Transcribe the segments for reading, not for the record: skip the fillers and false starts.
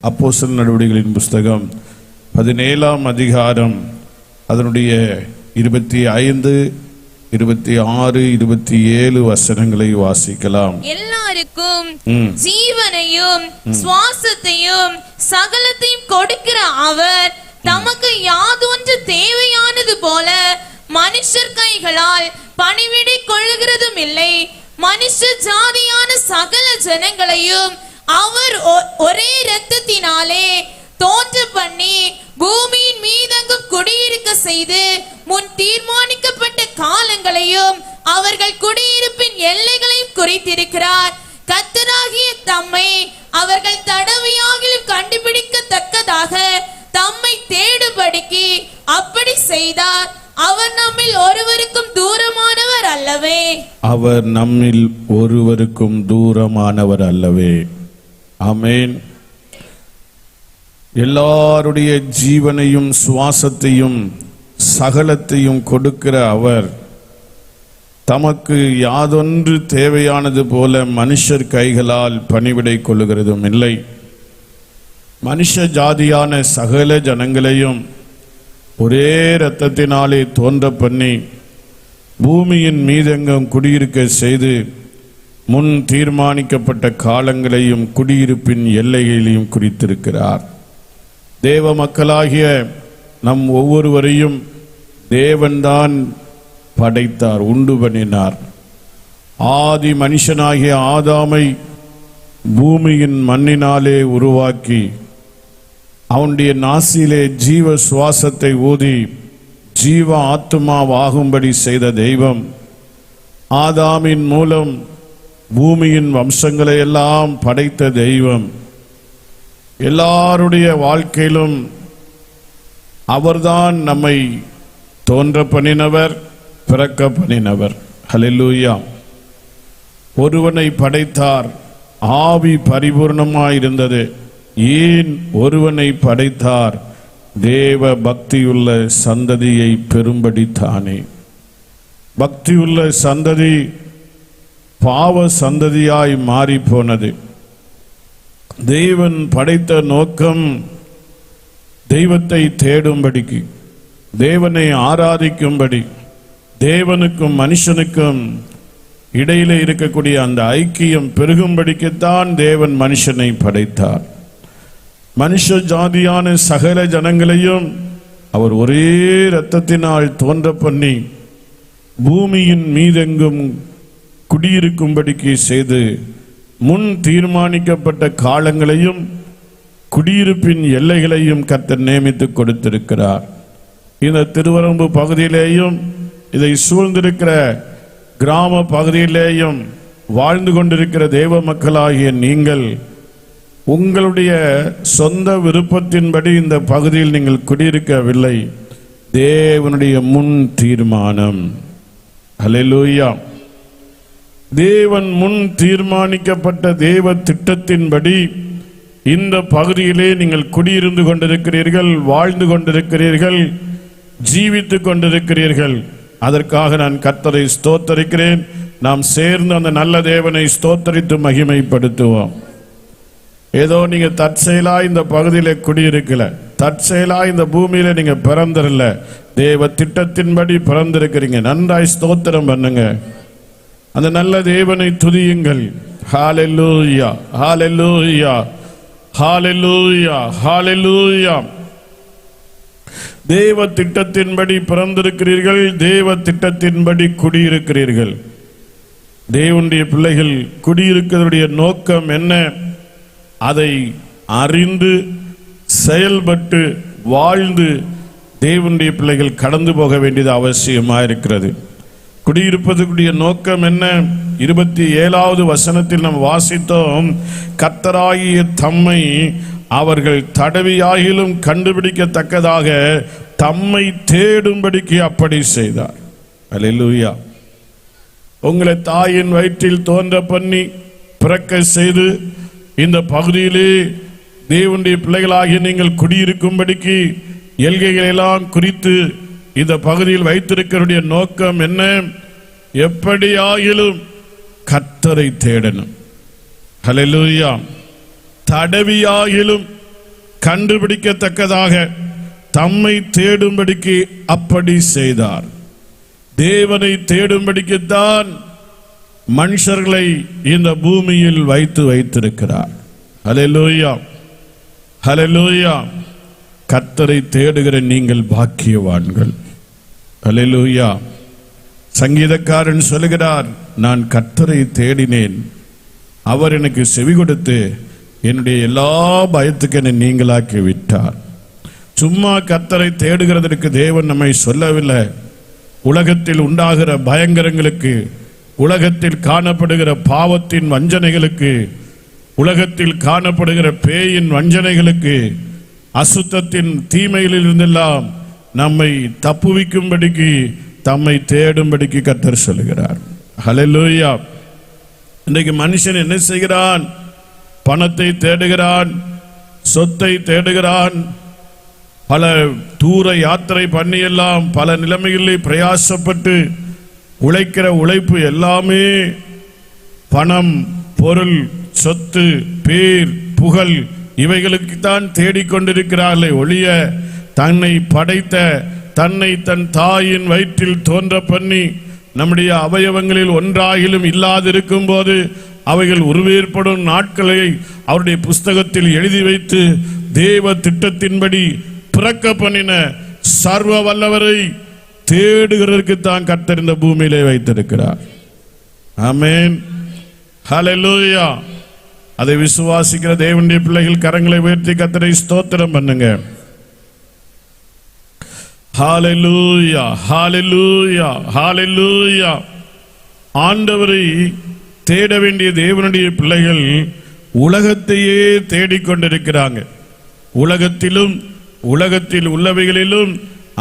அப்போஸ்தலர் நடவடிக்கைகளின் புஸ்தகம் 17ஆம் அதிகாரம் அதனுடைய 25, 26, 27 வசனங்களை வாசிக்கலாம். எல்லாருக்கும் ஜீவனையும் சுவாசத்தையும் சகலத்தையும் கொடுக்கிற அவர் தமக்கு யாதொன்று தேவையானது போல மனுஷர் கைகளால் பணிவிடை கொள்ளுகிறதும் இல்லை. மனுஷ ஜாதியான சகல ஜனங்களையும் அவர் ஒரே இரத்தத்தினாலே தோன்ற பண்ணி பூமியின் மீதெங்கும் குடியிருக்க செய்து முன் தீர்மானிக்கப்பட்ட காலங்களையும் அவர்கள் குடியிருப்பின் எல்லைகளையும் குறித்திருக்கிறார். கர்த்தராகிய தம்மை அவர்கள் தடவையாகிலும் கண்டுபிடிக்கத்தக்கதாக தம்மை தேடும்படிக்கு அப்படி செய்தார். அவர் நம்மில் ஒருவருக்கும் தூரமானவர் அல்லவே. அவர் நம்மில் ஒருவருக்கும் தூரமானவர் அல்லவே. ஆமென். எல்லாருடைய ஜீவனையும் சுவாசத்தையும் சகலத்தையும் கொடுக்கிற அவர் தமக்கு யாதொன்று தேவையானது போல மனுஷர் கைகளால் பணிவிடை கொள்ளுகிறதும் இல்லை. மனுஷ ஜாதியான சகல ஜனங்களையும் ஒரே இரத்தத்தினாலே தோன்ற பண்ணி பூமியின் மீதெங்கும் குடியிருக்க செய்து முன் தீர்மானிக்கப்பட்ட காலங்களையும் குடியிருப்பின் எல்லைகளையும் குறித்திருக்கிறார். தேவ மக்களாகிய நம் ஒவ்வொருவரையும் தேவன்தான் படைத்தார், உண்டு பண்ணினார். ஆதி மனுஷனாகிய ஆதாமை பூமியின் மண்ணினாலே உருவாக்கி அவனுடைய நாசிலே ஜீவ சுவாசத்தை ஊதி ஜீவ ஆத்துமாவாகும்படி செய்த தெய்வம் ஆதாமின் மூலம் பூமியின் வம்சங்களை எல்லாம் படைத்த தெய்வம். எல்லாருடைய வாழ்க்கையிலும் அவர்தான் நம்மை தோன்ற பண்ணினவர், பிறக்க பண்ணினவர். ஹல்லேலூயா. ஒருவனை படைத்தார், ஆவி பரிபூர்ணமாயிருந்தது. ஏன் ஒருவனை படைத்தார்? தேவ பக்தியுள்ள சந்ததியை பெரும்படித்தானே. பக்தியுள்ள சந்ததி பாவ சந்ததியாய் மாறி போனது. தேவன் படைத்த நோக்கம் தெய்வத்தை தேடும்படிக்கு, தேவனை ஆராதிக்கும்படி, தேவனுக்கும் மனுஷனுக்கும் இடையிலே இருக்கக்கூடிய அந்த ஐக்கியம் பெருகும்படிக்குத்தான் தேவன் மனுஷனை படைத்தார். மனுஷ ஜாதியான சகல ஜனங்களையும் அவர் ஒரே இரத்தத்தினால் தோன்ற பண்ணி பூமியின் மீதெங்கும் குடியிருக்கும்படிக்கு செய்து முன் தீர்மானிக்கப்பட்ட காலங்களையும் குடியிருப்பின் எல்லைகளையும் கர்த்தர் நியமித்து கொடுத்திருக்கிறார். இந்த திருவரம்பு பகுதியிலேயும் இதை சூழ்ந்திருக்கிற கிராம பகுதியிலேயும் வாழ்ந்து கொண்டிருக்கிற தேவ மக்களாகிய நீங்கள் உங்களுடைய சொந்த விருப்பத்தின்படி இந்த பகுதியில் நீங்கள் குடியிருக்கவில்லை. தேவனுடைய முன் தீர்மானம். ஹல்லேலூயா. தேவன் முன் தீர்மானிக்கப்பட்ட தேவ திட்டத்தின்படி இந்த பகுதியிலே நீங்கள் குடியிருந்து கொண்டிருக்கிறீர்கள், வாழ்ந்து கொண்டிருக்கிறீர்கள், ஜீவித்துக் கொண்டிருக்கிறீர்கள். அதற்காக நான் கர்த்தரை ஸ்தோத்தரிக்கிறேன். நாம் சேர்ந்து அந்த நல்ல தேவனை ஸ்தோத்தரித்து மகிமைப்படுத்துவோம். ஏதோ நீங்க தற்செயலா இந்த பகுதியில குடியிருக்கல, தற்செயலா இந்த பூமியில நீங்க பிறந்திரல, தேவ திட்டத்தின்படி பிறந்திருக்கிறீங்க. நன்றாய் ஸ்தோத்திரம் பண்ணுங்க, அந்த நல்ல தேவனை துதியுங்கள். ஹல்லேலூயா, ஹல்லேலூயா, ஹல்லேலூயா, ஹல்லேலூயா. தேவ திட்டத்தின்படி பிறந்திருக்கிறீர்கள், தேவ திட்டத்தின்படி குடியிருக்கிறீர்கள். தேவனுடைய பிள்ளைகள் குடியிருக்கிறதுடைய நோக்கம் என்ன? அதை அறிந்து செயல்பட்டு வாழ்ந்து தேவனுடைய பிள்ளைகள் கடந்து போக வேண்டியது அவசியமாக இருக்கிறது. குடியிருப்பதற்குரிய நோக்கம் என்ன? 27வது வசனத்தில் நாம் வாசித்தோம், கர்த்தராகிய தம்மை அவர்கள் தடவியாகிலும் கண்டுபிடிக்கத்தக்கதாக தம்மை தேடும்படிக்கு அப்படி செய்தார். அல்லேலூயா. உங்களை தாயின் வயிற்றில் தோன்ற பண்ணி பிறக்க செய்து இந்த பகுதியிலே தேவனுடைய பிள்ளைகளாகிய நீங்கள் குடியிருக்கும்படிக்கு எல்கைகளெல்லாம் குறித்து இந்த பகுதியில் வைத்திருக்கிற நோக்கம் என்ன? எப்படியாயிலும் கர்த்தரை தேடணும். ஹல்லேலூயா. தடவியாயிலும் கண்டுபிடிக்கத்தக்கதாக தம்மை தேடும்படிக்கு அப்படி செய்தார். தேவனை தேடும்படிக்குத்தான் மனுஷர்களை இந்த பூமியில் வைத்திருக்கிறார். ஹல்லேலூயா, ஹல்லேலூயா. கர்த்தரை தேடுகிற நீங்கள் பாக்கியவான்கள். ஹல்லேலூயா. சங்கீதக்காரன் சொல்லுகிறார், நான் கர்த்தரை தேடினேன், அவர் எனக்கு செவி கொடுத்து என்னுடைய எல்லா பயத்துக்கு என்னை நீங்களாக்கி விட்டார். சும்மா கர்த்தரை தேடுகிறதற்கு தேவன் நம்மை சொல்லவில்லை. உலகத்தில் உண்டாகிற பயங்கரங்களுக்கு, உலகத்தில் காணப்படுகிற பாவத்தின் வஞ்சனைகளுக்கு, உலகத்தில் காணப்படுகிற பேயின் வஞ்சனைகளுக்கு, அசுத்தத்தின் தீமையிலிருந்தெல்லாம் நம்மை தப்புவிக்கும்படிக்கு தம்மை தேடும்படிக்கு கர்த்தர் சொல்லுகிறார். ஹல்லேலூயா. இன்றைக்கு மனுஷன் என்ன செய்கிறான்? பணத்தை தேடுகிறான், சொத்தை தேடுகிறான், பல தூர யாத்திரை பண்ணி எல்லாம் பல நிலைமைகளில் பிரயாசப்பட்டு உழைக்கிற உழைப்பு எல்லாமே பணம், பொருள், சொத்து, பேர், புகழ் இவைகளுக்குத்தான் தேடிக்கொண்டிருக்கிறார்களே ஒழிய தன்னை படைத்த, தன்னை தன் தாயின் வயிற்றில் தோன்ற பண்ணி நம்முடைய அவயவங்களில் ஒன்றாகிலும் இல்லாதிருக்கும் போது அவைகள் உருவேற்படும் நாட்களை அவருடைய புஸ்தகத்தில் எழுதி வைத்து தேவ திட்டத்தின்படி பிறக்க பண்ணின சர்வ வல்லவரை தேடுகிறதற்கு தான் கர்த்தர் இந்த பூமியிலே வைத்திருக்கிறார். ஆமென், ஹல்லேலூயா. அதை விசுவாசிக்கிற தேவனுடைய பிள்ளைகள் கரங்களை உயர்த்தி கர்த்தரை ஸ்தோத்திரம் பண்ணுங்க. ஹல்லேலூயா, ஹல்லேலூயா, ஹல்லேலூயா. ஆண்டவரை தேட வேண்டிய தேவனுடைய பிள்ளைகள் உலகத்தையே தேடிக்கொண்டிருக்கிறாங்க. உலகத்திலும் உலகத்தில் உள்ளவைகளிலும்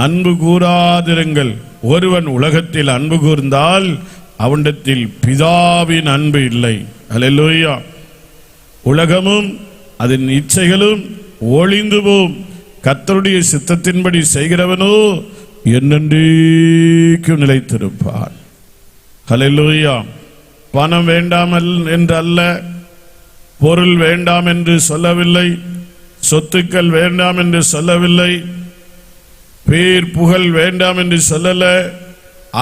அன்பு கூறாதிருங்கள். ஒருவன் உலகத்தில் அன்பு கூர்ந்தால் அவனிடத்தில் பிதாவின் அன்பு இல்லை. ஹல்லேலூயா. உலகமும் அதன் இச்சைகளும் ஒளிந்து போம், கர்த்தருடைய சித்தத்தின்படி செய்கிறவனோ என்னென்றைக்கும் நிலைத்திருப்பான். ஹல்லேலூயா. பணம் வேண்டாம் என்று அல்ல, பொருள் வேண்டாம் என்று சொல்லவில்லை, சொத்துக்கள் வேண்டாம் என்று சொல்லவில்லை, பேர் புகழ் வேண்டாம் என்று சொல்லல,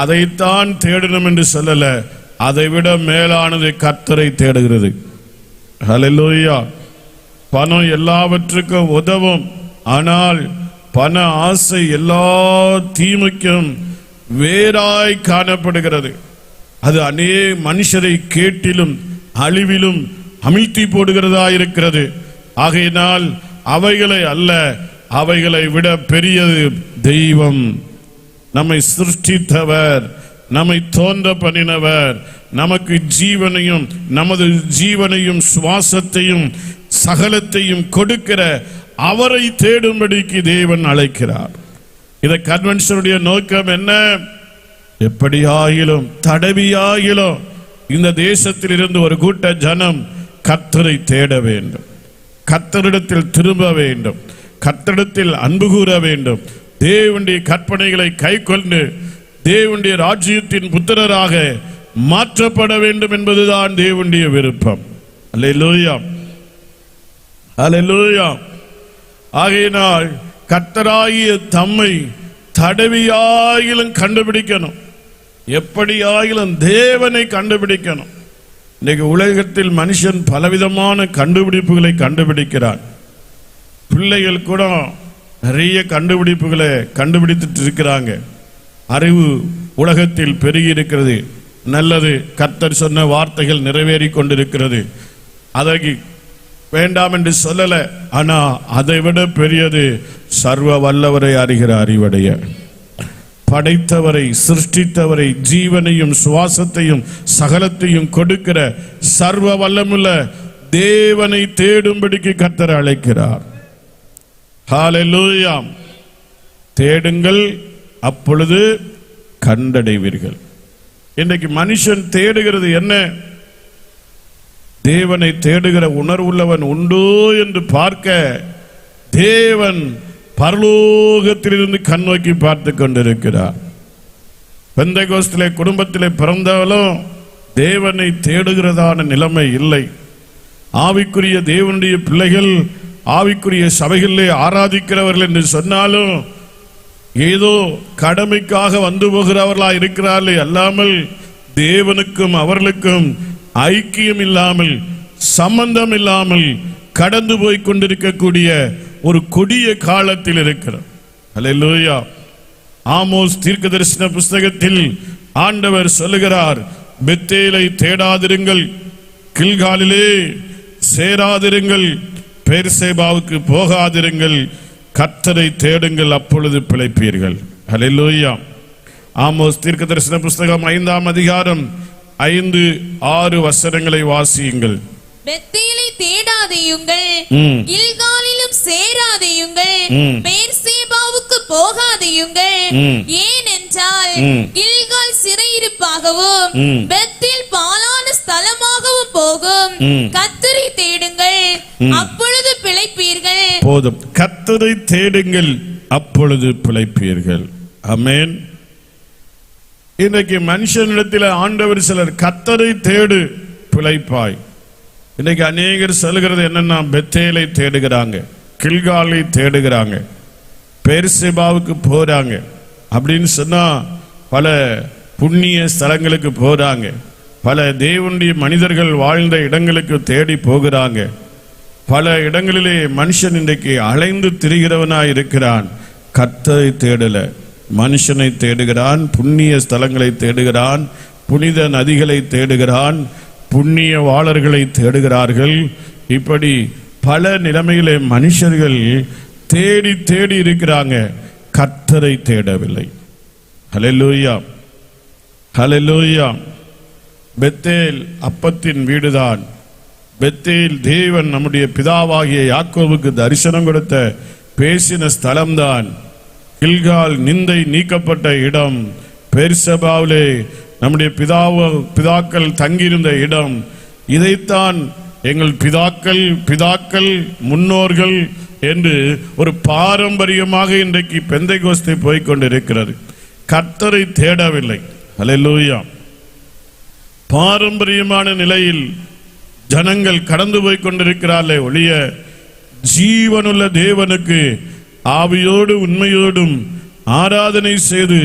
அதைத்தான் தேடணும் என்று சொல்லல. அதைவிட மேலானது கர்த்தரை தேடுகிறது. ஹல்லேலூயா. பணம் எல்லாவற்றுக்கும் உதவும், ஆனால் பண ஆசை எல்லா தீமைக்கும் வேறாய் காணப்படுகிறது. அது அநேக மனுஷரை கேட்டிலும் அழிவிலும் அமிழ்த்தி போடுகிறதா இருக்கிறது. ஆகையினால் அவைகளை அல்ல, அவைகளை விட பெரியது தெய்வம். நம்மை சிருஷ்டித்தவர், நம்மை தோன்ற பண்ணினவர், நமக்கு ஜீவனையும் நமது ஜீவனையும் சுவாசத்தையும் சகலத்தையும் கொடுக்கிற அவரை தேடும்படிக்கு தேவன் அழைக்கிறார். இந்த கன்வென்ஷனுடைய நோக்கம் என்ன? எப்படியாயிலும் தடவியாயிலும் இந்த தேசத்தில் இருந்து ஒரு கூட்ட ஜனம் கர்த்தரை தேட வேண்டும், கர்த்தரிடத்தில் திரும்ப வேண்டும், கர்த்தரிடத்தில் அன்பு கூற வேண்டும், தேவனுடைய கற்பனைகளை கைக்கொண்டு தேவனுடைய ராஜ்யத்தின் புத்திரராக மாற்றப்பட வேண்டும் என்பதுதான் தேவனுடைய விருப்பம். அல்லேலூயா, அல்லேலூயா. ஆகையினால் கர்த்தராகிய தம்மை தடவியாயிலும் கண்டுபிடிக்கணும், எப்படியாயிலும் தேவனை கண்டுபிடிக்கணும். இன்னைக்கு உலகத்தில் மனுஷன் பலவிதமான கண்டுபிடிப்புகளை கண்டுபிடிக்கிறான். பிள்ளைகள் கூட நிறைய கண்டுபிடிப்புகளை கண்டுபிடித்துட்டு இருக்கிறாங்க. அறிவு உலகத்தில் பெருகி இருக்கிறது, நல்லது. கர்த்தர் சொன்ன வார்த்தைகள் நிறைவேறி கொண்டிருக்கிறது. அதற்கு வேண்டாம் என்று சொல்லல, ஆனா அதை விட பெரியது சர்வ வல்லவரை அறிகிற அறிவடைய, படைத்தவரை, சிருஷ்டித்தவரை, ஜீவனையும் சுவாசத்தையும் சகலத்தையும் கொடுக்கிற சர்வ வல்லமுள்ள தேவனை தேடும்படிக்கு கர்த்தர் அழைக்கிறார். ஹல்லேலூயா. தேடுங்கள், அப்பொழுது கண்டடைவீர்கள். இன்றைக்கு மனுஷன் தேடுகிறது என்ன? தேவனை தேடுகிற உணர்வுள்ளவன் உண்டோ என்று பார்க்க தேவன் பரலோகத்திலிருந்து கண்ணோக்கி பார்த்து கொண்டிருக்கிறார். பெந்தெகோஸ்திலே குடும்பத்திலே பிறந்தாலும் தேவனை தேடுகிறதான நிலைமை இல்லை. ஆவிக்குரிய தேவனுடைய பிள்ளைகள் ஆவிக்குரிய சபைகளிலே ஆராதிக்கிறவர்கள் என்று சொன்னாலும் ஏதோ கடமைக்காக வந்து போகிறவர்களா இருக்கிறார்களே அல்லாமல் தேவனுக்கும் அவர்களுக்கும் ஐக்கியம் இல்லாமல் சம்பந்தம் இல்லாமல் கடந்து போய் கொண்டிருக்கக்கூடிய ஒரு கொடிய காலத்தில் இருக்கிறோம். அல்லேலூயா. ஆமோஸ் தீர்க்கதரிசன புஸ்தகத்தில் ஆண்டவர் சொல்லுகிறார், பெத்தேலை தேடாதிருங்கள், கில்காலிலே சேராதிருங்கள், பெர்சேபாவுக்கு போகாதிருங்கள், கர்த்தரை தேடுங்கள், அப்பொழுது பிழைப்பீர்கள். அல்லேலூயா. ஆமோஸ் தீர்க்கதரிசன புஸ்தகம் 5ஆம் அதிகாரம் 5-6 வசனங்களை வாசியுங்கள். பெத்தேலை தேடாதேயுங்கள், கில்காலிலும் சேராதேயுங்கள், பெர்சேபாவுக்கு போகாதேயுங்கள். ஏனென்றால் கில்கால் சிறையிருப்பாகவும் பெத்தேல் பாழான ஸ்தலமாகவும் போகும். கர்த்தரை தேடுங்கள், அப்பொழுது பிழைப்பீர்கள். போதும். கர்த்தரை தேடுங்கள், அப்பொழுது பிழைப்பீர்கள். ஆமென். இன்றைக்கு மனுஷனிடத்தில் ஆண்டவர் சிலர் கர்த்தரை தேடு பிழைப்பாய். இன்னைக்கு அநேகர் சொல்லுகிறது என்னன்னா, பெத்தேலை தேடுகிறாங்க, கில்காலை தேடுகிறாங்க, பெர்சேபாவுக்கு போறாங்க. அப்படின்னு சொன்னா பல புண்ணிய ஸ்தலங்களுக்கு போறாங்க, பல தேவனுடைய மனிதர்கள் வாழ்ந்த இடங்களுக்கு தேடி போகிறாங்க. பல இடங்களிலே மனுஷன் இன்றைக்கு அலைந்து திரிகிறவனாய் இருக்கிறான். கர்த்தரை தேடல, மனுஷனை தேடுகிறான், புண்ணிய ஸ்தலங்களை தேடுகிறான், புனித நதிகளை தேடுகிறான், புண்ணிய வாளர்களை தேடுகிறார்கள். இப்படி பல நிலைமையிலே மனுஷர்கள் தேடி தேடி இருக்கிறாங்க, கர்த்தரை தேடவில்லை. ஹல்லேலூயா, ஹல்லேலூயா. பெத்தேல் அப்பத்தின் வீடுதான். பெத்தேல் தேவன் நம்முடைய பிதாவாகிய யாக்கோபுக்கு தரிசனம் கொடுத்த பேசின ஸ்தலம்தான். கில்கால் நிந்தை நீக்கப்பட்ட இடம். பெர்சேபாவிலே நம்முடைய பிதாக்கள் தங்கியிருந்த இடம். இதைத்தான் எங்கள் பிதாக்கள் முன்னோர்கள் என்று ஒரு பாரம்பரியமாக இன்றைக்கு பெந்தைகோஸ்தே போய்கொண்டிருக்கிறது. கர்த்தரை தேடவில்லை. அல்லேலூயா. பாரம்பரியமான நிலையில் ஜனங்கள் கடந்து போய் கொண்டிருக்கிறார்களே ஒழிய ஜீவனுள்ள தேவனுக்கு ஆவியோடு உண்மையோடும் ஆராதனை செய்து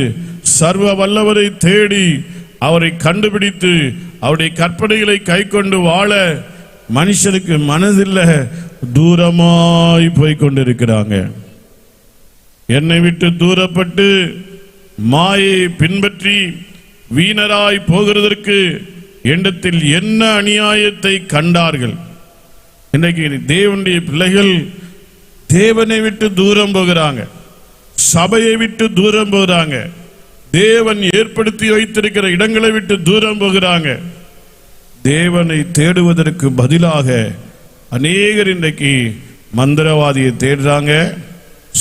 சர்வ வல்லவரை தேடி அவரை கண்டுபிடித்து அவருடைய கற்பனைகளை கைக்கொண்டு வாழ மனுஷனுக்கு மனதில்லை, தூரமாய் போய் கொண்டிருக்கிறாங்க. என்னை விட்டு தூரப்பட்டு மாயை பின்பற்றி வீணராய் போகிறதற்கு எண்ணத்தில் என்ன அநியாயத்தை கண்டார்கள். இன்றைக்கு தேவனுடைய பிள்ளைகள் தேவனை விட்டு தூரம் போகிறாங்க, சபையை விட்டு தூரம் போகிறாங்க, தேவன் ஏற்படுத்தி வைத்திருக்கிற இடங்களை விட்டு தூரம் போகிறாங்க. தேவனை தேடுவதற்கு பதிலாக அநேகர் இன்றைக்கு மந்திரவாதியை தேடுறாங்க,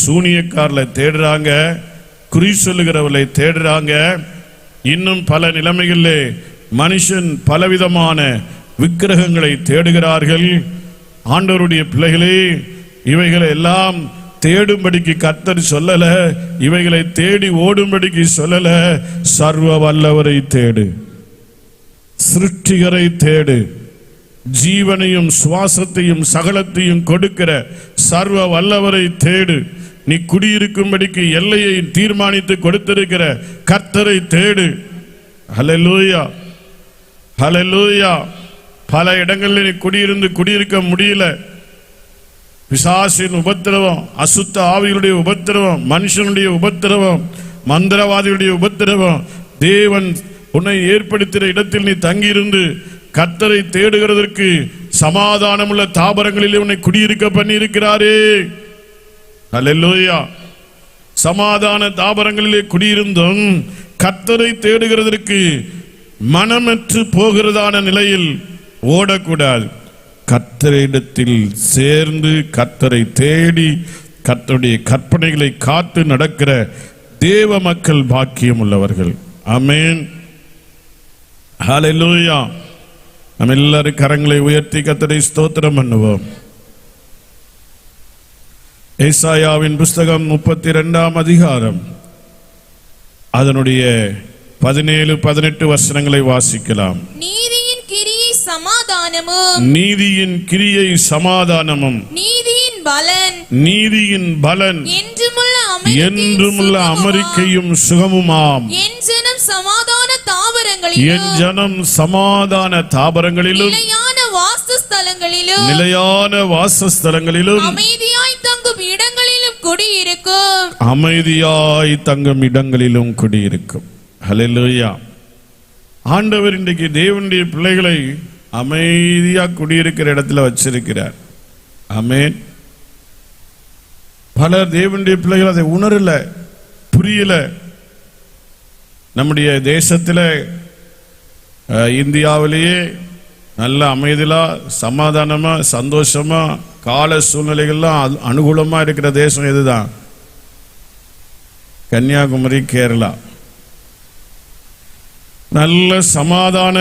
சூனியக்காரரை தேடுறாங்க, குறி சொல்லுகிறவர்களை தேடுறாங்க. இன்னும் பல நிலைமைகளிலே மனுஷன் பலவிதமான விக்கிரகங்களை தேடுகிறார்கள். ஆண்டவருடைய பிள்ளைகளே, இவைகளை எல்லாம் தேடும்படிக்கு கர்த்தர் சொல்லல, இவைகளை தேடி ஓடும்படிக்கு சொல்லல. சர்வ வல்லவரை தேடு, சிருஷ்டிகரை தேடு, ஜீவனையும் சுவாசத்தையும் சகலத்தையும் கொடுக்கிற சர்வ வல்லவரை தேடு. நீ குடியிருக்கும்படிக்கு எல்லையை தீர்மானித்து கொடுத்திருக்கிற கர்த்தரை தேடு. ஹல்லேலூயா, ஹல்லேலூயா. பல இடங்களில் நீ குடியிருக்க முடியல. பிசாசின் உபத்திரவம், அசுத்த ஆவிகளுடைய உபத்திரவம், மனுஷனுடைய உபத்திரவம், மந்திரவாதிகளுடைய உபத்திரவம். தேவன் உன்னை ஏற்படுத்தின இடத்தில் நீ தங்கியிருந்து கர்த்தரை தேடுகிறதற்கு சமாதானமுள்ள தாபரங்களிலே உன்னை குடியிருக்க பண்ணி இருக்கிறாரே. அல்லேலூயா. சமாதான தாபரங்களிலே குடியிருந்தும் கர்த்தரை தேடுகிறதற்கு மனமற்று போகிறதான நிலையில் ஓடக்கூடாது. கர்த்தரிடத்தில் சேர்ந்து கர்த்தரை தேடி கர்த்தருடைய கற்பனைகளை காத்து நடக்கிற தேவ மக்கள் பாக்கியம் உள்ளவர்கள். ஆமென், ஹல்லேலூயா. நம்ம எல்லாரும் கரங்களை உயர்த்தி கர்த்தரை ஸ்தோத்திரம் பண்ணுவோம். ஏசாயாவின் புஸ்தகம் 32ஆம் அதிகாரம் அதனுடைய 17-18 வசனங்களை வாசிக்கலாம். நீதியின் கிரியை சமாதானமும், நீதியின் கிரியை சமாதானமும், நீதியின் நீதியின் பலன் என்றுமுள்ள அமெரிக்கையும் சுகமுமாம். என் ஜனம் சமாதான தாவரங்களிலும் நிலையான வாசஸ்தலங்களிலும் அமைதியாய் தங்கும் இடங்களிலும் குடியிருக்கும். ஹல்லேலூயா. ஆண்டவர் இன்றைக்கு தேவனுடைய பிள்ளைகளை அமைதியா குடியிருக்கிற இடத்துல வச்சிருக்கிறார். ஆமென். பலர் தேவனுடைய பிள்ளைகள் அதை உணரல, புரியல. நம்முடைய தேசத்தில் இந்தியாவிலேயே நல்ல அமைதியா சமாதானமா சந்தோஷமா கால சூழ்நிலைகள்லாம் அனுகூலமா இருக்கிற தேசம் எதுதான்? கன்னியாகுமரி, கேரளா. நல்ல சமாதான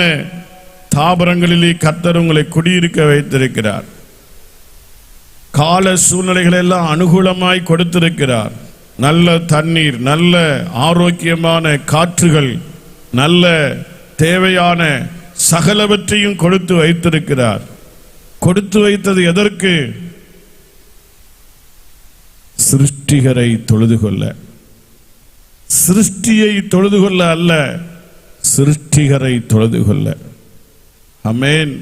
தாபரங்களிலே கர்த்தர் உங்களை குடியிருக்க வைத்திருக்கிறார். கால சூழ்நிலைகள் எல்லாம் அனுகூலமாய் கொடுத்திருக்கிறார். நல்ல தண்ணீர், நல்ல ஆரோக்கியமான காற்றுகள், நல்ல தேவையான சகலவற்றையும் கொடுத்து வைத்திருக்கிறார். கொடுத்து வைத்தது எதற்கு? சிருஷ்டிகரை தொழுது கொள்ள, சிருஷ்டியை தொழுது கொள்ள அல்ல, சிருஷ்டிகரை தொழுது கொள்ள. ஆமென்.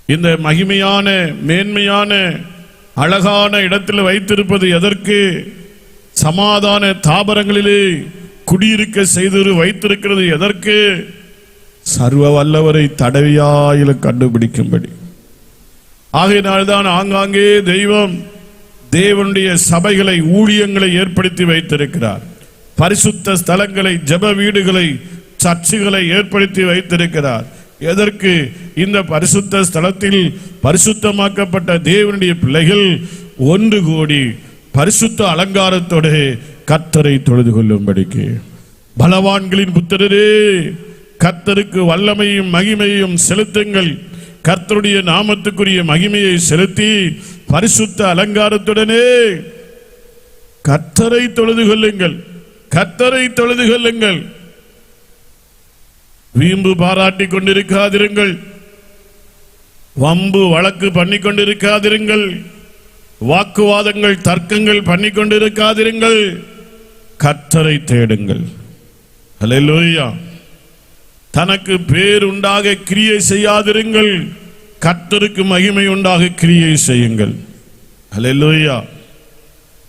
இந்த மகிமையான மேன்மையான அழகான இடத்தில் வைத்திருப்பது எதற்கு? சமாதான தாபரங்களிலே குடியிருக்க செய்து வைத்திருக்கிறது எதற்கு? சர்வ வல்லவரை தடவியாயில கண்டுபிடிக்கும்படி. ஆகையினால்தான் ஆங்காங்கே தெய்வம் தேவனுடைய சபைகளை, ஊழியங்களை ஏற்படுத்தி வைத்திருக்கிறார். பரிசுத்த ஸ்தலங்களை, ஜெப வீடுகளை, சர்ச்சுகளை ஏற்படுத்தி வைத்திருக்கிறார். எதற்கு? இந்த பரிசுத்த ஸ்தலத்தில் பரிசுத்தமாக்கப்பட்ட தேவனுடைய பிள்ளைகள் ஒன்று கூடி பரிசுத்த அலங்காரத்தோடு கர்த்தரை தொழுது கொள்ளும்படிக்கு. பலவான்களின் புத்திரரே, கர்த்தருக்கு வல்லமையும் மகிமையும் செலுத்துங்கள். கர்த்தருடைய நாமத்துக்குரிய மகிமையை செலுத்தி பரிசுத்த அலங்காரத்துடனே கர்த்தரை தொழுது கொள்ளுங்கள். கர்த்தரை தொழுது கொள்ளுங்கள். வீம்பு பாராட்டி கொண்டிருக்காதிருங்கள். வம்பு வழக்கு பண்ணி கொண்டிருக்காதிருங்கள். வாக்குவாதங்கள், தர்க்கங்கள் பண்ணி கொண்டிருக்காதிருங்கள். கர்த்தரை தேடுங்கள். ஹல்லேலூயா. தனக்கு பேர் உண்டாக கிரியை செய்யாதிருங்கள். கர்த்தருக்கு மகிமை உண்டாக கிரியை செய்யுங்கள். ஹல்லேலூயா.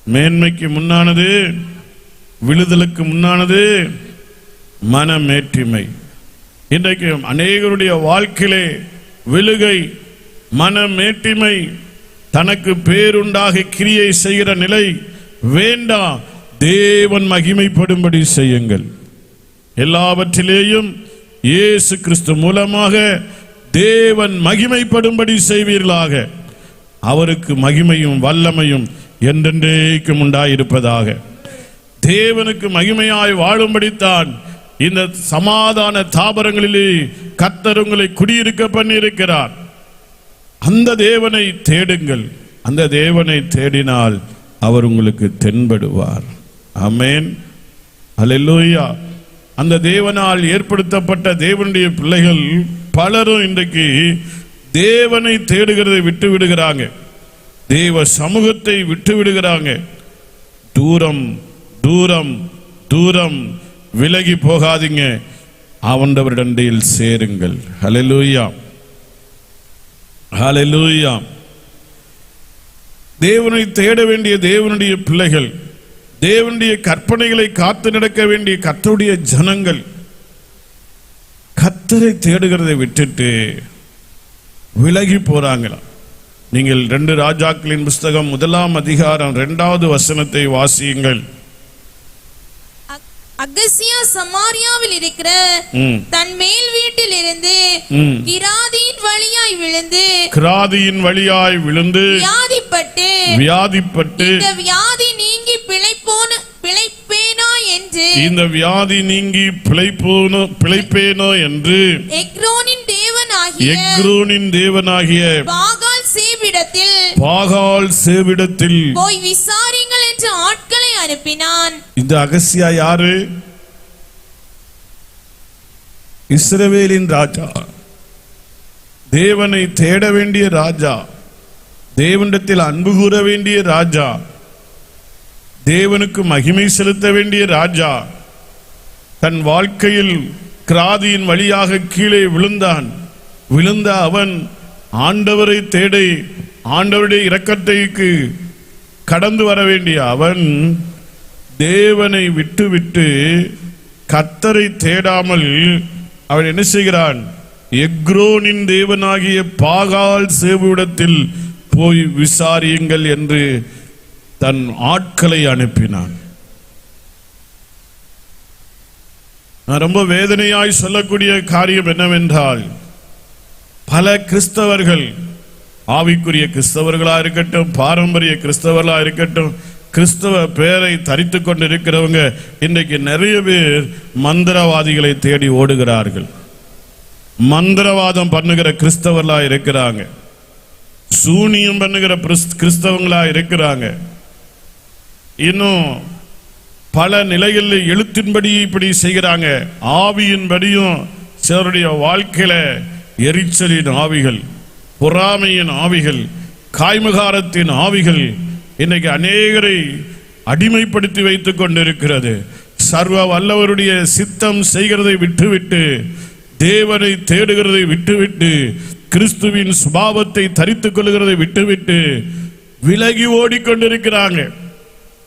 மேன்மைக்கு முன்னானது, விழுதலுக்கு முன்னானது மனமேட்டிமை. இன்றைக்கு அநேகருடைய வாழ்க்கையிலே விழுகை, மனமேட்டிமை, தனக்கு பேருண்டாக கிரியை செய்கிற நிலை வேண்டாம். தேவன் மகிமைப்படும்படி செய்யுங்கள். எல்லாவற்றிலேயும் இயேசு கிறிஸ்து மூலமாக தேவன் மகிமைப்படும்படி செய்வீர்களாக. அவருக்கு மகிமையும் வல்லமையும் என்றென்றைக்கும் உண்டாயிருப்பதாக. தேவனுக்கு மகிமையாய் வாழும்படித்தான் இந்த சமாதான தாபரங்களிலே கர்த்தர் உங்களை குடியிருக்க பண்ணியிருக்கிறார். அந்த தேவனை தேடுங்கள். அந்த தேவனை தேடினால் அவர் உங்களுக்கு தென்படுவார். ஆமென். அல்லேலூயா. அந்த தேவனால் ஏற்படுத்தப்பட்ட தேவனுடைய பிள்ளைகள் பலரும் இன்றைக்கு தேவனை தேடுகிறதை விட்டு விடுகிறாங்க. தேவ சமூகத்தை விட்டு விடுகிறாங்க. தூரம் தூரம் தூரம் விலகி போகாதீங்க. ஆண்டவரிடத்தில் சேருங்கள். ஹல்லேலூயா. ஹல்லேலூயா. தேவனை தேட வேண்டிய தேவனுடைய பிள்ளைகள், தேவனுடைய கற்பனைகளை காத்து நடக்க வேண்டிய கர்த்தருடைய ஜனங்கள் கர்த்தரை தேடுகிறதை விட்டுட்டு விலகி போறாங்களா? நீங்கள் 2 ராஜாக்களின் புஸ்தகம் 1ஆம் அதிகாரம் 2வது வசனத்தை வாசியுங்கள். அகசியா சமாரியாவில் இருக்கிற தன் மேல் வீட்டில் இருந்து கிராதியின் வழியாய் விழுந்து வியாதிப்பட்டு இந்த வியாதி நீங்கி பிழைப்பேனோ என்று எக்ரோனின் தேவனாகிய பாகால் சேவிடத்தில் போய் விசாரிங்கள் என்று ஆட்களை அனுப்பினான். இந்த அகசியா யாரு? இஸ்ரவேலின் ராஜா, தேவனை தேட வேண்டிய ராஜா, தேவனிடத்தில் அன்பு கூற வேண்டிய ராஜா, தேவனுக்கு மகிமை செலுத்த வேண்டிய ராஜா, தன் வாழ்க்கையில் கிராதியின் வழியாக கீழே விழுந்த அவன் ஆண்டவரை தேடி ஆண்டவருடைய இரக்கத்தைக்கு கடந்து வர வேண்டிய அவன் தேவனை விட்டு கர்த்தரை தேடாமல் அவன் என்ன செய்கிறான்? எக்ரோனின் தேவனாகிய பாகால் சேவுவிடத்தில் போய் விசாரியுங்கள் என்று தன் ஆட்களை அனுப்பினான். நான் ரொம்ப வேதனையாய் சொல்லக்கூடிய காரியம் என்னவென்றால், பல கிறிஸ்தவர்கள், ஆவிக்குரிய கிறிஸ்தவர்களா இருக்கட்டும், பாரம்பரிய கிறிஸ்தவர்களா இருக்கட்டும், கிறிஸ்தவ பேரை தரித்து கொண்டிருக்கிறவங்க இன்றைக்கு நிறைய பேர் மந்திரவாதிகளை தேடி ஓடுகிறார்கள். மந்திரவாதம் பண்ணுகிற கிறிஸ்தவர்களா இருக்கிறாங்க, சூனியம் பண்ணுகிற கிறிஸ்தவங்களா இருக்கிறாங்க. இன்னும் பல நிலைகளில் எழுத்தின்படி இப்படி செய்கிறாங்க. ஆவியின்படியும் சிலருடைய வாழ்க்கையில எரிச்சலின் ஆவிகள், பொறாமையின் ஆவிகள், காய்மகாரத்தின் ஆவிகள் இன்னைக்கு அநேகரை அடிமைப்படுத்தி வைத்துக் கொண்டிருக்கிறது. சர்வ வல்லவருடைய சித்தம் செய்கிறதை விட்டுவிட்டு, தேவனை தேடுகிறதை விட்டுவிட்டு, கிறிஸ்துவின் சுபாவத்தை தரித்துக் கொள்கிறதை விட்டுவிட்டு விலகி ஓடிக்கொண்டிருக்கிறாங்க.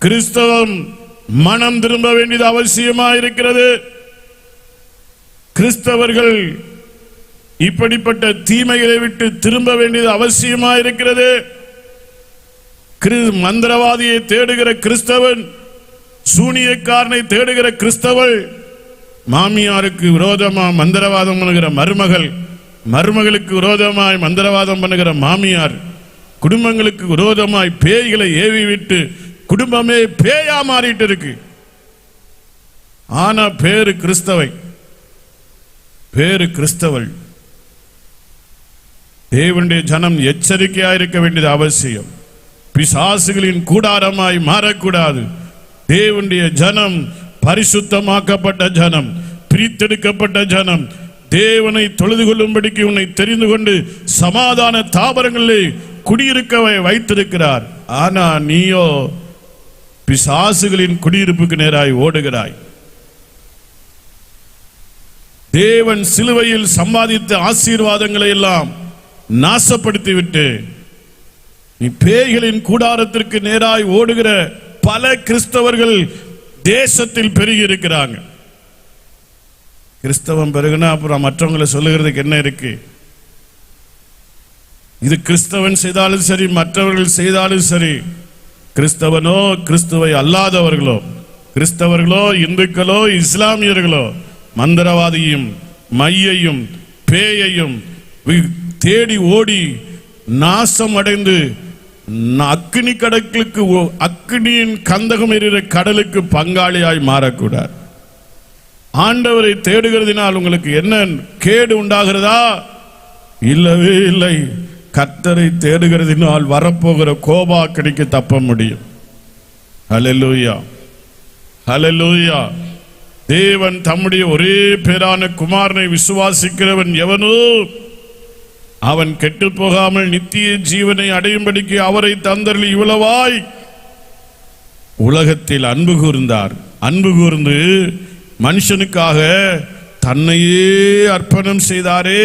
கிறிஸ்தவம் மனம் திரும்ப வேண்டியது அவசியமா இருக்கிறது. கிறிஸ்தவர்கள் இப்படிப்பட்ட தீமைகளை விட்டு திரும்ப வேண்டியது அவசியமா இருக்கிறது. மந்திரவாதியை தேடுகிற கிறிஸ்தவன், சூனியக்காரனை தேடுகிற கிறிஸ்தவள், மாமியாருக்கு விரோதமா மந்திரவாதம் பண்ணுகிற மருமகள், மருமகளுக்கு விரோதமாய் மந்திரவாதம் பண்ணுகிற மாமியார், குடும்பங்களுக்கு விரோதமாய் பேய்களை ஏவி விட்டு குடும்பமே பேயா மாறிட்டு இருக்கு. ஆனா பேரு கிறிஸ்தவை, பேரு கிறிஸ்தவள். தேவனுடைய ஜனம் எச்சரிக்கையா இருக்க வேண்டியது அவசியம். பிசாசுகளின் கூடாரமாய் மாறக்கூடாது. தேவனுடைய ஜனம் பரிசுத்தமாக்கப்பட்ட ஜனம், பிரித்தெடுக்கப்பட்ட ஜனம், தேவனை தொழுது கொள்ளும்படிக்கு உன்னை தெரிந்து கொண்டு சமாதான தாவரங்களிலே குடியிருக்க வைத்திருக்கிறார். ஆனா நீயோ பிசாசுகளின் குடியிருப்புக்கு நேராய் ஓடுகிறாய். தேவன் சிலுவையில் சம்பாதித்த ஆசீர்வாதங்களை எல்லாம் நாசப்படுத்திவிட்டு நீ பேய்களின் கூடாரத்திற்கு நேராய் ஓடுகிற பல கிறிஸ்தவர்கள் தேசத்தில் பெருகி இருக்கிறாங்க. கிறிஸ்தவம் பெருகுனா அப்புறம் மற்றவங்களை சொல்லுகிறதுக்கு என்ன இருக்கு? இது கிறிஸ்தவன் செய்தாலும் சரி, மற்றவர்கள் செய்தாலும் சரி, கிறிஸ்தவனோ கிறிஸ்துவை அல்லாதவர்களோ, கிறிஸ்தவர்களோ இந்துக்களோ இஸ்லாமியர்களோ, மந்திரவாதியும் மையையும் பேயையும் தேடி ஓடி நாசம் அடைந்து அக்னி கடலுக்கு, அக்னியின் கந்தகம் எரிகிற கடலுக்கு பங்காளியாய் மாறக்கூடாது. ஆண்டவரை தேடுகிறதினால் உங்களுக்கு என்ன கேடு உண்டாகிறதா? இல்லவே இல்லை. கர்த்தரை தேடுகிறதினால் வரப்போகிற கோபாக்கடிக்கு தப்ப முடியும். ஹல்லேலூயா, ஹல்லேலூயா. தேவன் தம்முடைய ஒரே பேரான குமாரனை விசுவாசிக்கிறவன் எவனோ அவன் கெட்டு போகாமல் நித்திய ஜீவனை அடையும்படிக்கு அவரை தந்தருளி இவ்வளவாய் உலகத்தில் அன்பு கூர்ந்தார். அன்பு கூர்ந்து மனுஷனுக்காக தன்னையே அர்ப்பணம் செய்தாரே,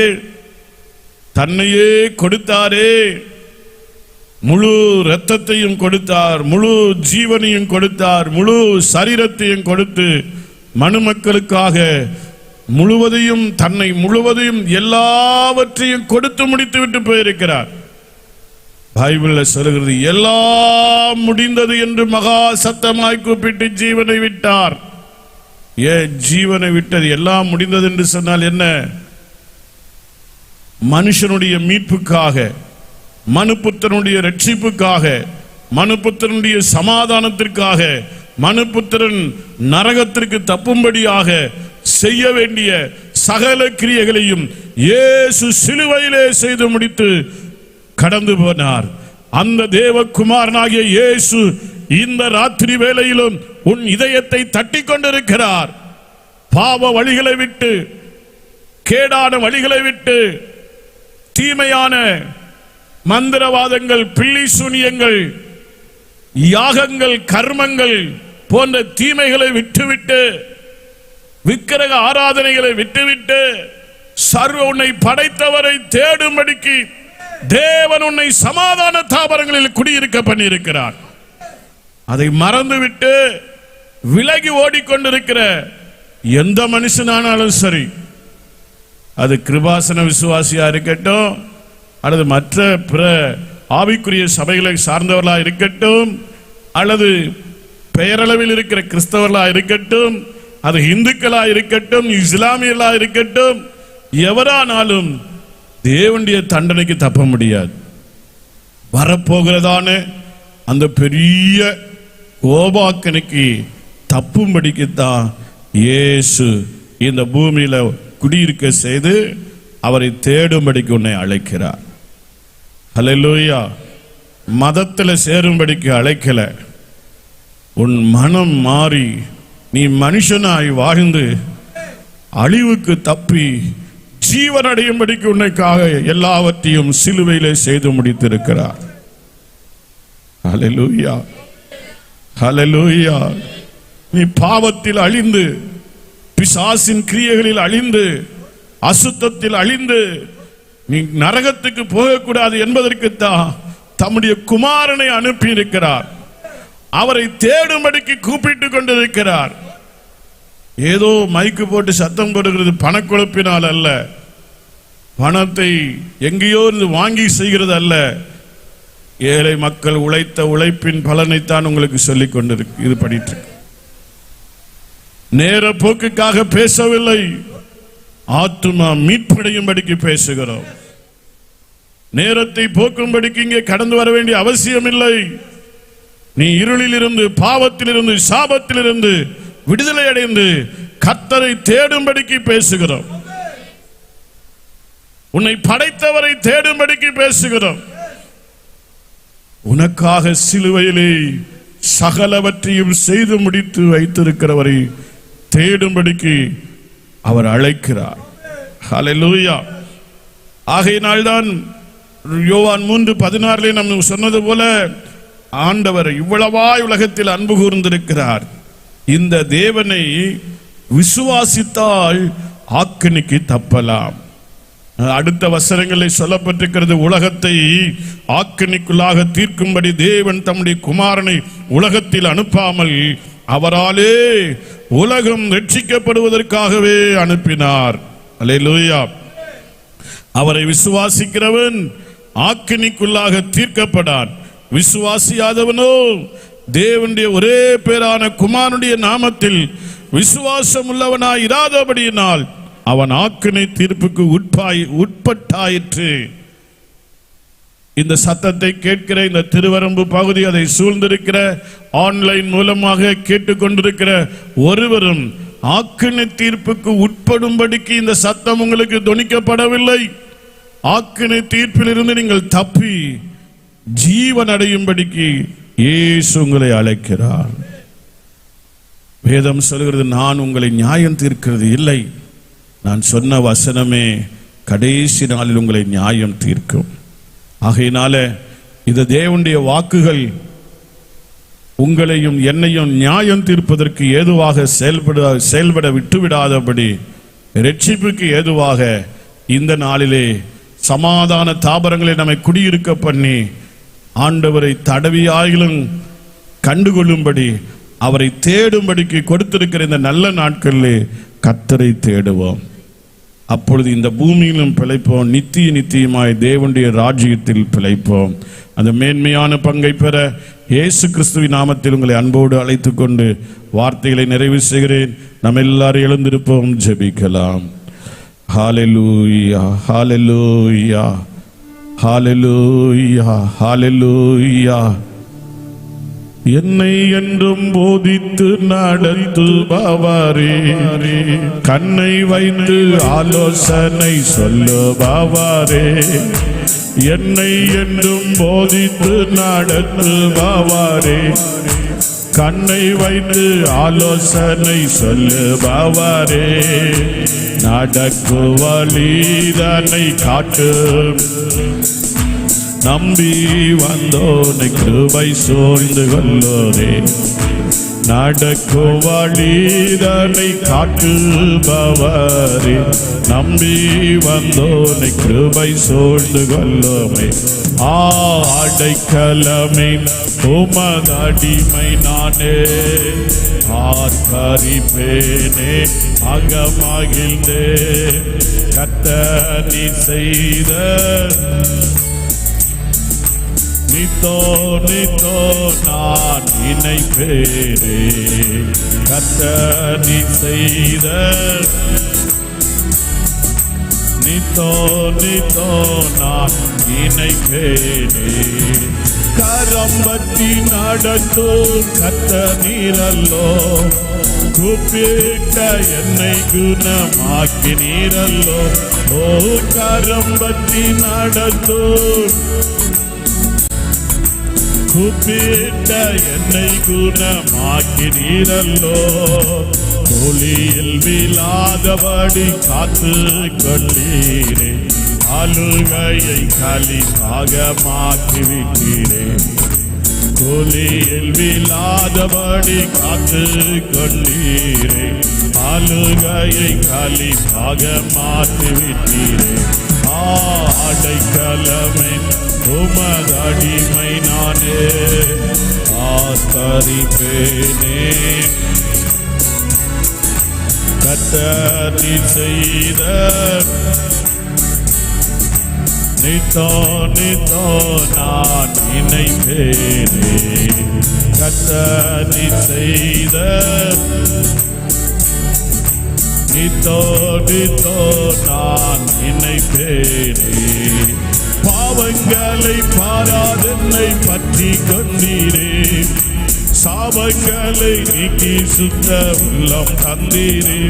தன்னையே கொடுத்தாரே, முழு இரத்தத்தையும் கொடுத்தார், முழு ஜீவனையும் கொடுத்தார், முழு சரீரத்தையும் கொடுத்து மனுமக்களுக்காக முழுவதையும், தன்னை முழுவதையும் எல்லாவற்றையும் கொடுத்து முடித்து விட்டு போயிருக்கிறார். பைபிள்ல சொல்லுகிறது, எல்லாம் முடிந்தது என்று மகா சத்தமாய் கூப்பிட்டு ஜீவனை விட்டார். ஜீவனை விட்டது எல்லாம் முடிந்தது என்று சொன்னால் என்ன? மனுஷனுடைய மீட்புக்காக, மனுபுத்திரனுடைய ரட்சிப்புக்காக, மனுபுத்திரனுடைய சமாதானத்திற்காக, மனுபுத்திரன் நரகத்திற்கு தப்பும்படியாக செய்ய வேண்டிய சகல கிரியைகளையும் இயேசு சிலுவையிலே செய்து முடித்து கடந்து போனார். அந்த தேவகுமாரனாகிய இயேசு இந்த ராத்திரி வேளையிலும் உன் இதயத்தை தட்டி கொண்டிருக்கிறார். பாவ வழிகளை விட்டு, கேடான வழிகளை விட்டு, தீமையான மந்திரவாதங்கள், பில்லி சூனியங்கள், யாகங்கள், கர்மங்கள் போன்ற தீமைகளை விட்டுவிட்டு, விக்கிரக ஆராதனைகளை விட்டுவிட்டு, சர்வ உன்னை படைத்தவரை தேடும்படிக்கு தேவன் உன்னை சமாதான தாபரங்களில் குடியிருக்க பண்ணியிருக்கிறார். அதை மறந்துவிட்டு விலகி ஓடிக்கொண்டிருக்கிற எந்த மனுஷனானாலும் சரி, அது கிருபாசன விசுவாசியா இருக்கட்டும், அல்லது மற்ற பிற ஆவிக்குரிய சபைகளை சார்ந்தவர்களா இருக்கட்டும், அல்லது பெயரளவில் இருக்கிற கிறிஸ்தவர்களா இருக்கட்டும், அது இந்துக்களா இருக்கட்டும், இஸ்லாமியர்களா இருக்கட்டும், எவரானாலும் தேவனுடைய தண்டனைக்கு தப்ப முடியாது. வரப்போகிறதான அந்த பெரிய கோபாக்கனுக்கு தப்பும்படிக்குத்தான் இயேசு இந்த பூமியில குடியிருக்க செய்து அவரை தேடும்படிக்கு உன்னை அழைக்கிறார். ஹல்லேலூயா. மதத்தில் சேரும்படிக்கு அழைக்கல. உன் மனம் மாறி நீ மனுஷனாய் வாழ்ந்து அழிவுக்கு தப்பி ஜீவனடையும்படிக்கு உன்னைக்காக எல்லாவற்றையும் சிலுவையிலே செய்து முடித்திருக்கிறார். ஹல்லேலூயா, ஹல்லேலூயா. நீ பாவத்தில் அழிந்து, பிசாசின் கிரியைகளில் அழிந்து, அசுத்தத்தில் அழிந்து நீ நரகத்துக்கு போகக்கூடாது என்பதற்குத்தான் தம்முடைய குமாரனை அனுப்பி இருக்கிறார். அவரை தேடும்படிக்கு கூப்பிட்டு கொண்டிருக்கிறார். ஏதோ மைக்கு போட்டு சத்தம் போடுகிறது பணக்கொழுப்பினால் அல்ல, பணத்தை எங்கேயோ இருந்து வாங்கி செய்கிறது அல்ல. ஏழை மக்கள் உழைத்த உழைப்பின் பலனைத்தான் உங்களுக்கு சொல்லிக் கொண்டிருக்கு. இது படித்து நேர போக்குக்காக பேசவில்லை, ஆத்துமா மீட்படையும்படிக்கு பேசுகிறோம். நேரத்தை போக்கும்படிக்கு இங்கே கடந்து வர வேண்டிய அவசியம் இல்லை. நீ இருளில் இருந்து, பாவத்தில் இருந்து, சாபத்தில் இருந்து விடுதலை அடைந்து கர்த்தரை தேடும்படிக்கு பேசுகிறோம். உன்னை படைத்தவரை தேடும்படிக்கு பேசுகிறோம். உனக்காக சிலுவையிலே சகலவற்றையும் செய்து முடித்து வைத்திருக்கிறவரை தேடும்படிக்கு அவர் அழைக்கிறார். ஹல்லேலூயா. ஆகையினால்தான் யோவான் 3:16 நம்ம சொன்னது போல ஆண்டவர் இவ்வளவாய் உலகத்தில் அன்பு கூர்ந்திருக்கிறார். இந்த தேவனை விசுவாசித்தால் ஆக்கினைக்கு தப்பலாம். அடுத்த வசனங்களில் சொல்லப்பட்டிருக்கிறது, உலகத்தை ஆக்கினைக்குள்ளாக தீர்க்கும்படி தேவன் தம்முடைய குமாரனை உலகத்தில் அனுப்பாமல் அவராலே உலகம் ரட்சிக்கப்படுவதற்காகவே அனுப்பினார். அல்லேலூயா. அவரை விசுவாசிக்கிறவன் ஆக்கினைக்குள்ளாக தீர்க்கப்படான். விசுவாசியாதவனோ தேவனுடைய ஒரே பேரான குமாரனுடைய நாமத்தில் விசுவாசம் உள்ளவனாய் இராதபடியினால் அவன் ஆக்கினை தீர்ப்புக்கு உட்பட்டாயிற்று. இந்த சத்தத்தை கேட்கிற இந்த திருவரம்பு பகுதி, அதை சூழ்ந்திருக்கிற ஆன்லைன் மூலமாக கேட்டுக்கொண்டிருக்கிற ஒருவரும் ஆக்கினை தீர்ப்புக்கு உட்படும்படிக்கு இந்த சத்தம் உங்களுக்கு தொனிக்கப்படவில்லை. ஆக்கினை தீர்ப்பில் இருந்து நீங்கள் தப்பி ஜீவன் அடையும்படிக்கு இயேசு உங்களை அழைக்கிறார். வேதம் சொல்கிறது, நான் உங்களை நியாயம் தீர்க்கிறது இல்லை, நான் சொன்ன வசனமே கடைசி நாளில் உங்களை நியாயம் தீர்க்கும். ஆகையினால இந்த தேவனுடைய வாக்குகள் உங்களையும் என்னையும் நியாயம் தீர்ப்பதற்கு ஏதுவாக செயல்பட விட்டுவிடாதபடி, ரட்சிப்புக்கு ஏதுவாக இந்த நாளிலே சமாதான தாபரங்களை நம்மை குடியிருக்க பண்ணி ஆண்டவரை தடவியாயிலும் கண்டுகொள்ளும்படி அவரை தேடும்படிக்கு கொடுத்திருக்கிற இந்த நல்ல நாட்களிலே கர்த்தரை தேடுவோம். அப்பொழுது இந்த பூமியிலும் பிழைப்போம், நித்திய நித்தியமாய் தேவனுடைய ராஜ்யத்தில் பிழைப்போம். அந்த மேன்மையான பங்கை பெற இயேசு கிறிஸ்துவின் நாமத்தில் உங்களை அன்போடு அழைத்துக் கொண்டு வார்த்தைகளை நிறைவு செய்கிறேன். நம்ம எல்லாரும் எழுந்திருப்போம், ஜெபிக்கலாம். ஹல்லேலூயா, ஹல்லேலூயா, ஹல்லேலூயா, ஹல்லேலூயா. என்னை என்றும் போதித்து நடத்துபவரே, கண்ணை வைத்து ஆலோசனை சொல்லுபவரே, என்னை என்றும் போதித்து நடத்துபவரே, கண்ணை வைத்து ஆலோசனை சொல்லுபவரே, நடக்கு வழிதனை காட்டும், நம்பி வந்தோனை கிருபை சூழ்ந்து கொள்ளோரே. நடக்கும் வழிதனை காட்டுபவரே, நம்பி வந்தோனை கிருபை சூழ்ந்து கொள்ளோமே. அடைக்கலமே உமதடிமை நானே, ஆர்ப்பரிப்பேனே அகமகிழ்ந்தே. கர்த்தர் நீ செய்த நித்தோ நித்தோ நான் நினைப்பேனே. கர்த்தர் நீ செய்த நித்தோ நித்தோ நான் நினைப்பேனே. கரம் பற்றி நடந்தோம் கர்த்தர் நீரல்லோ, கூப்பிட்ட என்னை குணமாக்கி நீரல்லோ. ஓ கரம் பற்றி நடந்தோம், கூப்பிட்ட என்னை குணமாக்கி நீரல்லோ. ஒளியில் விழாதபடி காத்து கொண்டீரே, அழுகையை களிப்பாக மாற்றிவிட்டீரே. ஒளியில் விழாதபடி காத்து கொண்டீரே, அழுகையை களிப்பாக மாற்றிவிட்டீரே. அடைக்கலமே உமதடிமை நானே, ஆஸ்தரிப்பேனே. கர்த்தர் நீ செய்த நித்தோ நித்தோ நான் நினைப்பேனே. கர்த்தர் நீ செய்த நித்தோ நித்தோ நான் நினைப்பேனே. பாவங்களை பாராதென்னை பற்றி கொண்டீரே, சாபங்களை நீக்கி சுத்த உள்ளம் தந்தீரே.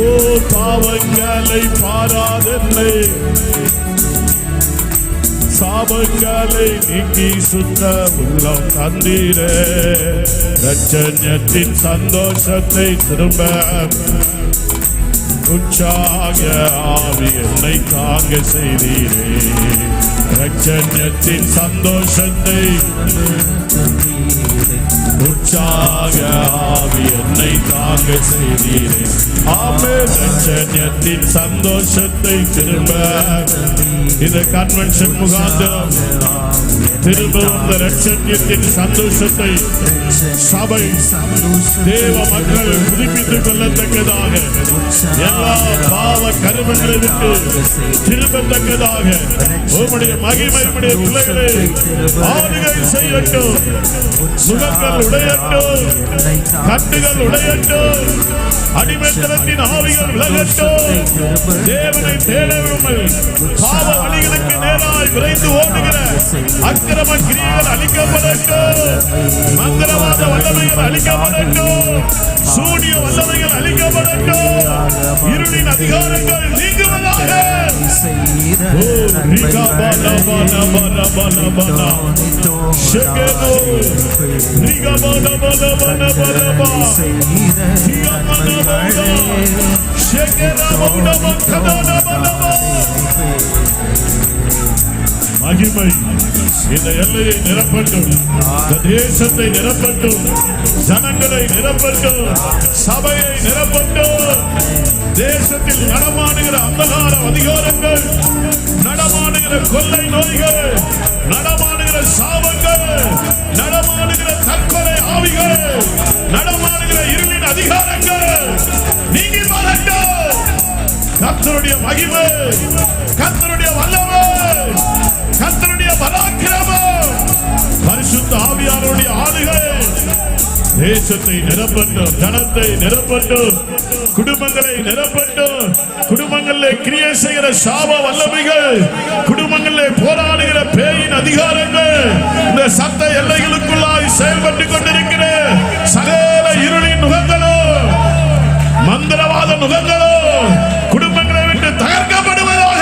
ஓ பாவங்களை பாராதென்னை, சாபங்களை நீக்கி சுத்த உள்ளம் தந்தீரே. இரட்சண்யத்தின் சந்தோஷத்தை திரும்ப உற்சாக ஆவி என்னை தாங்க செய்தீரே. இரட்சண்யத்தின் சந்தோஷத்தை உற்சாக ஆவி என்னை தாங்க செய்தீரே. ஆமென். இரட்சண்யத்தின் சந்தோஷத்தை திரும்ப இந்த கன்வென்ஷன் முகாந்திரம் திரும்ப இந்த இரட்சண்யத்தின் சந்தோஷத்தை சபை தேவ மக்கள் புதுப்பித்துக் கொள்ளத்தக்கதாக, எல்லா பாவ கருமங்களை விட்டு திரும்பத்தக்கதாக உம்முடைய மகிமை உம்முடைய பிள்ளைகளை ஆளுகை செய்யட்டும். முகங்கள் உடையட்டும், கட்டுகள் உடையட்டும், அடிமைத்தனத்தின் ஆவிகள் விலகட்டும். தேவனை தேடாமல் பாவ வழிகளுக்கு நேராய் விரைந்து ஓடுகிற அக்கிரம கிரியைகள் அழிக்கப்படட்டும். மந்திரவாத வல்லமைகள் அழிக்கப்படட்டும். சூனிய வல்லமைகள் அழிக்கப்படட்டும். இருளின் அதிகாரங்கள் நீங்குவதாக. மகிமை இந்த எல்லையை நிரப்பட்டும், இந்த தேசத்தை நிரப்பட்டும், ஜனங்களை நிரப்பட்டும், சபையை நிரப்பட்டும். தேசத்தில் நடமாடுகிற அந்தகார அதிகாரங்கள், நடமாடுகிற கொள்ளை நோய்கள், நடமாடுகிற சாபங்கள், நடமாடுகிற தற்கொலை ஆவிகள், நடமாடுகிற இருளின் அதிகாரங்கள் நீங்கி வரட்டும். கர்த்தருடைய மகிமை, கர்த்தருடைய வல்லமை, கர்த்தருடைய பராக்கிரமம், பரிசுத்த ஆவியானவருடைய ஆளுகை தேசத்தை நிரப்பட்டும், ஜனத்தை நிரப்பட்டும், குடும்பங்களை நிரப்பட்டும். குடும்பங்களிலே கிரியை செய்கிற சாப வல்லமைகள், குடும்பங்களிலே போராடுகிற பேயின் அதிகாரங்கள் இந்த சத்த எல்லைகளுக்குள்ளாய் செயல்பட்டு கொண்டிருக்கிற சகல இருளின் நுகங்களும், மந்திரவாத நுகங்களும் குடும்பங்களை விட்டு தகர்க்கப்படுவதாக.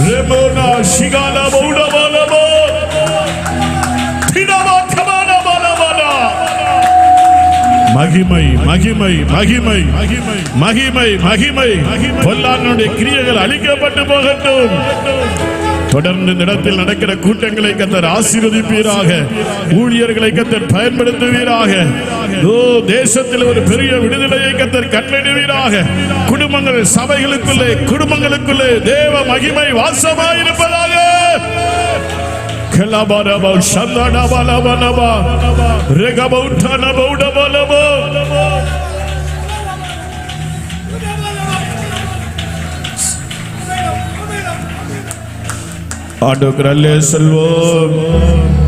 ரெமோனா ஷிகாலா பௌடபாலபோ திடமா கமானா பாலபாலா. மகிமை மகிமை மகிமை மகிமை மகிமை பொல்லானுடைய கிரியைகள் அழிக்கப்பட்டு போகட்டும். தொடர்ந்து இந்த இடத்தில் நடக்கிற கூட்டங்களை கர்த்தர் ஆசீர்வதிப்பீராக. ஊழியர்களை கர்த்தர் பயன்படுத்துவீராக. தேசத்தில் ஒரு பெரிய விடுதலையை கர்த்தர் கட்டளையிடுவீராக. குடும்பங்கள் குடும்பங்களுக்குள்ளே தேவ மகிமை வாசமாயிருப்பதாக. ஆண்டவரே செல்வோம்.